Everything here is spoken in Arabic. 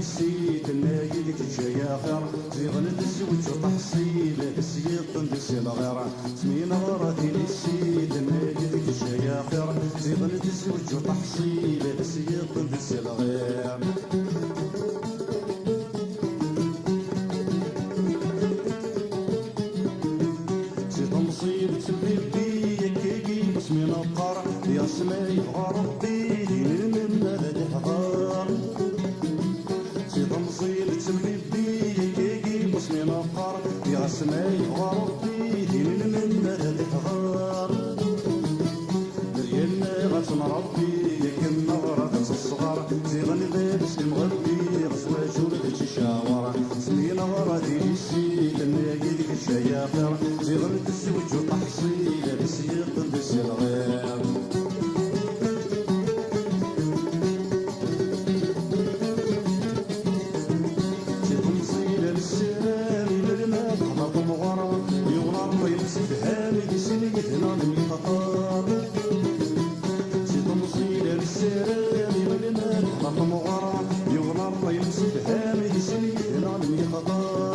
السيد الناقي لك جاي خير زيغن الزوج وتحصيل السيد طندس الغير سمين غراتي للسيد الناقي لك جاي خير زيغن الزوج وتحصيل السيد طندس الغير زيد مصيب تسبب بي كيكي بس من القرع يا سماي غربي من هذا الحضار تمصيل تسمي بي كيكي بصمي نقر يا سماي غربي دين من هذا الحضار دريالنا غتنربي ياك نغرة الصغار زيغني لابس المغربي غزواج ولد تشاور سمي نغرة ديال السيد الناقي ديك الشياخر زيغني تزوج وتحصيل بس يقندس الغير يغنى الله يمسك هامي سيدنا من خطار